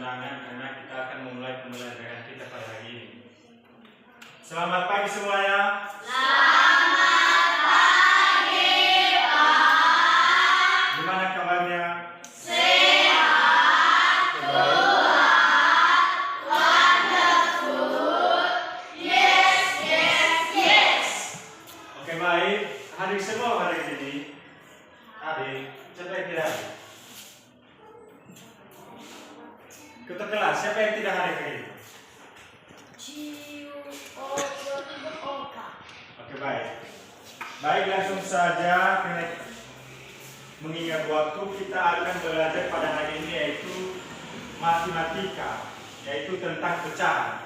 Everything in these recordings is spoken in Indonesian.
ketenangan karena kita akan memulai pembelajaran kita pada hari ini. Selamat pagi semuanya. Selamat pagi, Pak. Gimana kabarnya? Sehat, kuat, wonderful. Yes, yes, yes. Oke, baik. Adik semua hari ini. Adik, siapa yang tidak hadir? Ketua kelas, siapa yang tidak hadir hari ini? Oke, baik. Baik, langsung saja mengingat waktu kita akan belajar pada hari ini yaitu matematika, yaitu tentang pecahan.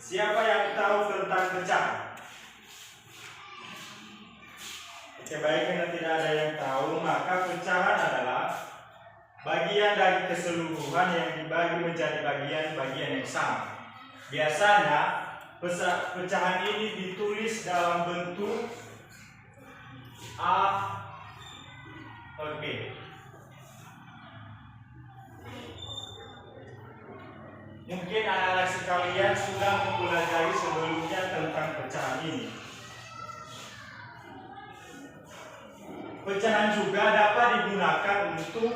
Siapa yang tahu tentang pecahan? Oke, baik, karena tidak ada yang tahu, maka pecahan adalah bagian dari keseluruhan yang dibagi menjadi bagian-bagian yang sama. Biasanya pecahan ini ditulis dalam bentuk A atau B. Mungkin anak-anak sekalian sudah mempelajari sebelumnya tentang pecahan ini. Pecahan juga dapat digunakan untuk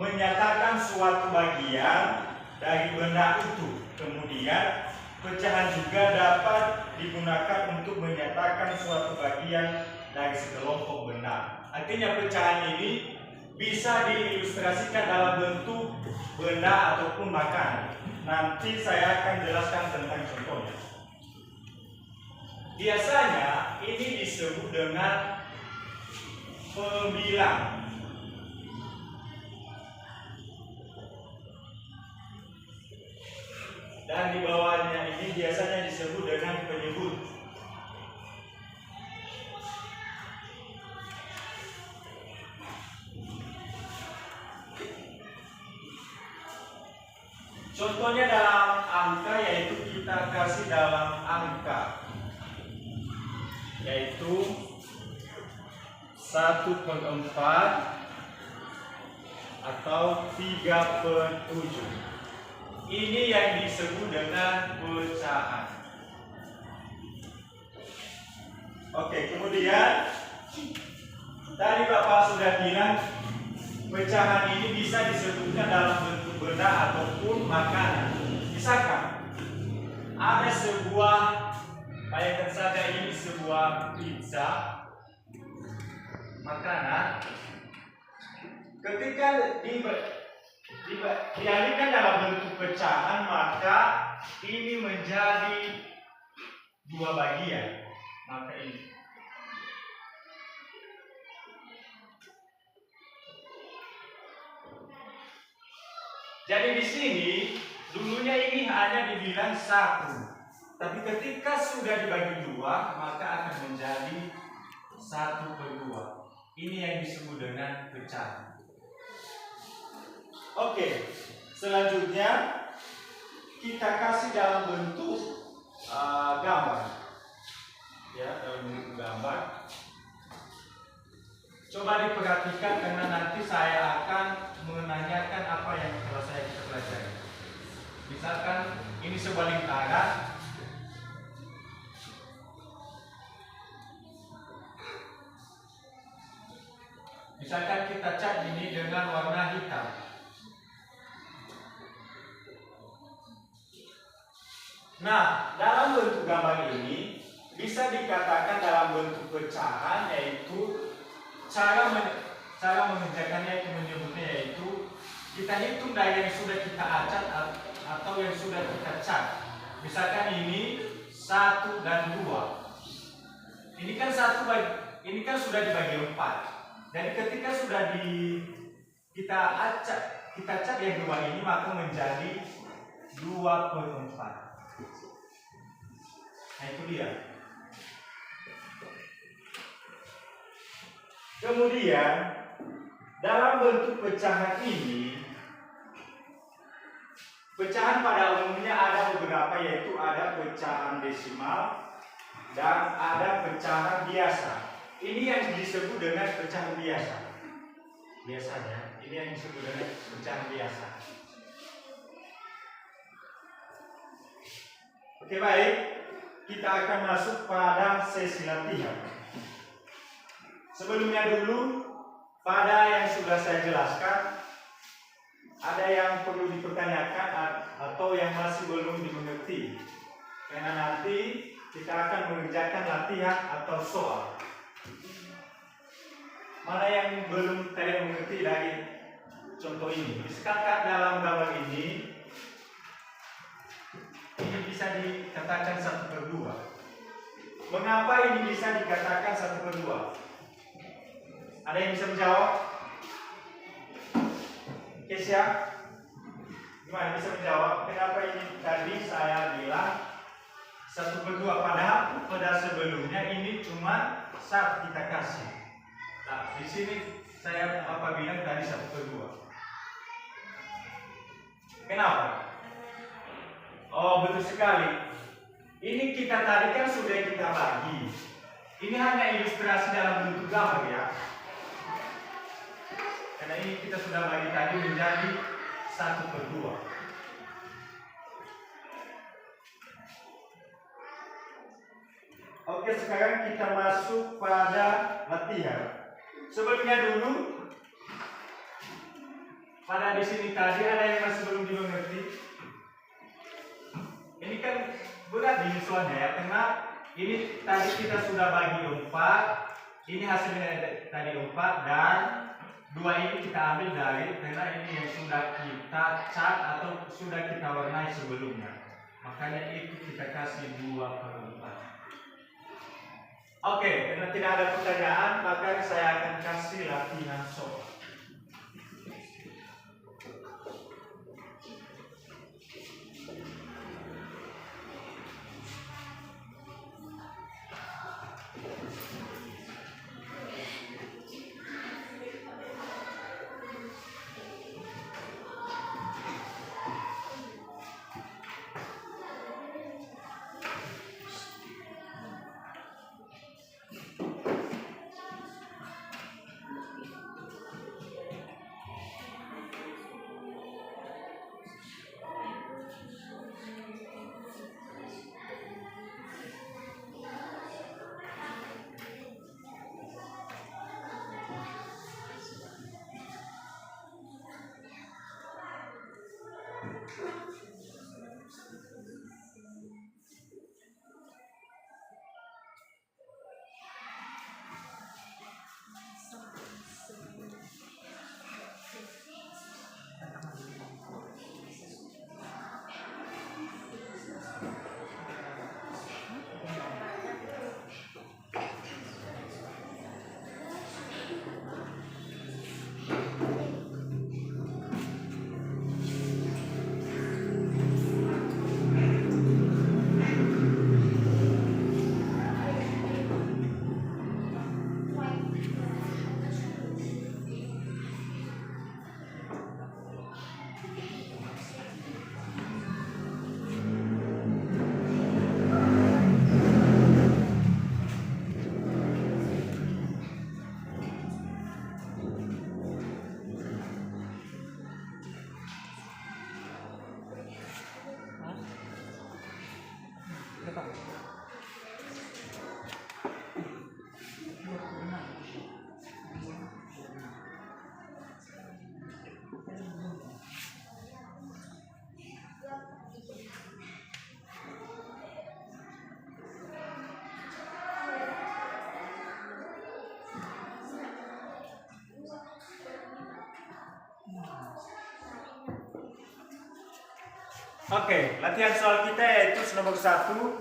menyatakan suatu bagian dari benda utuh. Kemudian, pecahan juga dapat digunakan untuk menyatakan suatu bagian dari sekelompok benda. Artinya pecahan ini bisa diilustrasikan dalam bentuk benda ataupun makanan. Nanti saya akan jelaskan tentang contohnya. Biasanya ini disebut dengan pembilang. Dan di bawahnya ini biasanya disebut dengan penyebut. Contohnya dalam angka yaitu kita kasih dalam angka yaitu 1/4 atau 3/7. Ini yang disebut dengan pecahan. Oke, kemudian tadi Bapak sudah bilang pecahan ini bisa disebutkan dalam bentuk benda ataupun makanan. Misalkan ada sebuah, bayangkan saja ini sebuah pizza makanan. Ketika dialihkan dalam bentuk pecahan, maka ini menjadi dua bagian. Maka ini jadi di sini dulunya ini hanya dibilang 1, tapi ketika sudah dibagi 2 maka akan menjadi 1/2. Ini yang disebut dengan pecahan. Oke, selanjutnya kita kasih dalam bentuk gambar, ya, dalam bentuk gambar. Coba diperhatikan karena nanti saya akan menanyakan apa yang telah saya pelajari. Misalkan ini sebuah lingkaran. Misalkan kita cat ini dengan warna hitam. Nah, dalam bentuk gambar ini bisa dikatakan dalam bentuk pecahan, yaitu cara mengerjakannya itu menyebutnya yaitu kita hitung dari yang sudah kita acak atau yang sudah kita cat. Misalkan ini 1 dan 2. Ini kan sudah dibagi 4. Jadi ketika sudah kita cat yang 2 ini maka menjadi 2/4. Nah, itu dia. Kemudian dalam bentuk pecahan ini Pecahan pada umumnya ada beberapa, yaitu ada pecahan desimal dan ada pecahan biasa. Ini yang disebut dengan pecahan biasa. Biasanya, ini yang disebut dengan pecahan biasa. Oke, baik. Kita akan masuk pada sesi latihan. Sebelumnya dulu, pada yang sudah saya jelaskan, ada yang perlu dipertanyakan atau yang masih belum dimengerti. Karena nanti kita akan mengerjakan latihan atau soal. Mana yang belum kalian mengerti dari contoh ini? Misalkan dalam gambar ini bisa dikatakan 1/2. Mengapa ini bisa dikatakan 1/2? Ada yang bisa menjawab? Kesya, gimana bisa menjawab? Kenapa ini tadi saya bilang 1/2? Padahal pada sebelumnya ini cuma saat kita kasih. Nah, di sini saya bilang tadi 1/2. Kenapa? Oh, betul sekali. Ini kita tadi kan sudah kita bagi. Ini hanya ilustrasi dalam bentuk gambar ya. Karena ini kita sudah bagi tadi menjadi 1/2. Oke, sekarang kita masuk pada latihan. Sebelumnya dulu, pada di sini tadi ada yang masih belum dimengerti. Ini kan berat di soalnya ya, karena ini tadi kita sudah bagi 4. Ini hasilnya tadi 4 dan 2 ini kita ambil dari, karena ini yang sudah kita cat atau sudah kita warnai sebelumnya. Makanya itu kita kasih 2/4. Oke, karena tidak ada pertanyaan, maka saya akan kasih latihan soal. Oke, latihan soal kita yaitu nomor 1.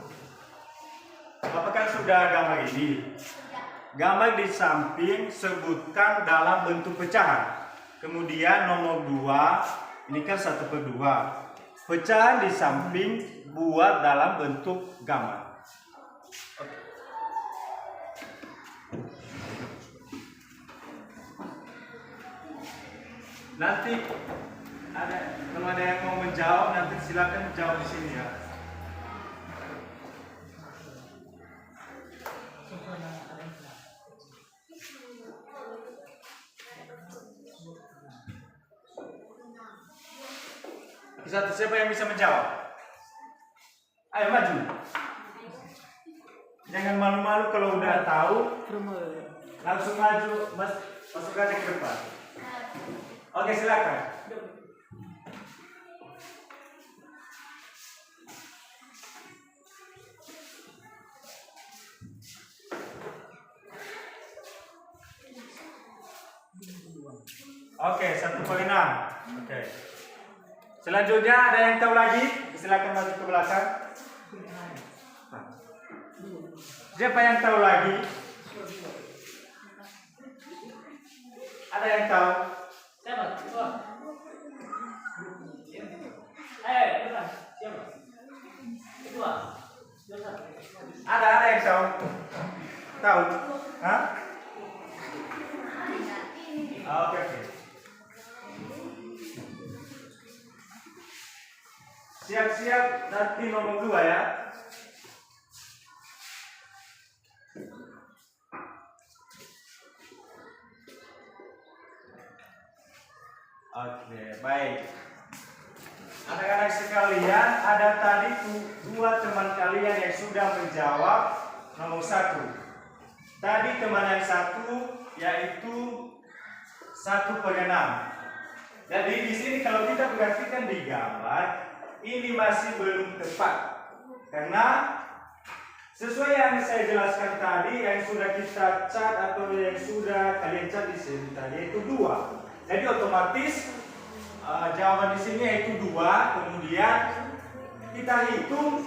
Bapak kan sudah gambar ini. Gambar di samping sebutkan dalam bentuk pecahan. Kemudian nomor 2, ini kan 1/2. Pecahan di samping buat dalam bentuk gambar. Oke. Nanti kalau ada yang mau menjawab nanti silakan jawab di sini ya. Siapa yang bisa menjawab? Ayo maju. Jangan malu-malu kalau udah tahu. Langsung maju, masuk aja ke depan. Oke, silakan. Oke, 1/6. Oke. Selanjutnya ada yang tahu lagi? Silakan maju ke belakang. Siapa yang tahu lagi? Ada yang tahu? Siapa? Siapa? Siapa? Kedua. Ada yang tahu? Tahu? Hah? Oke. Siap-siap nanti nomor 2 ya. Oke, baik. Anak-anak sekalian, ada tadi 2 teman kalian yang sudah menjawab nomor 1. Tadi teman yang 1 yaitu 1/6. Jadi di sini kalau kita perhatikan di gambar, ini masih belum tepat. Karena sesuai yang saya jelaskan tadi, yang sudah kita cat atau yang sudah kalian cat di sini tadi itu 2. Jadi otomatis jawaban di sini yaitu 2. Kemudian kita hitung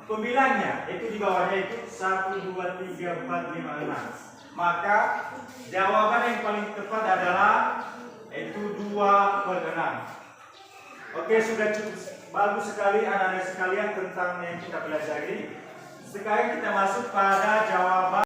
pembilangnya, itu di bawahnya itu 1, 2, 3, 4, 5, 6. Maka jawaban yang paling tepat adalah itu 2/6. Oke, sudah cukup bagus sekali anak-anak sekalian tentang yang kita pelajari. Sekarang kita masuk pada jawaban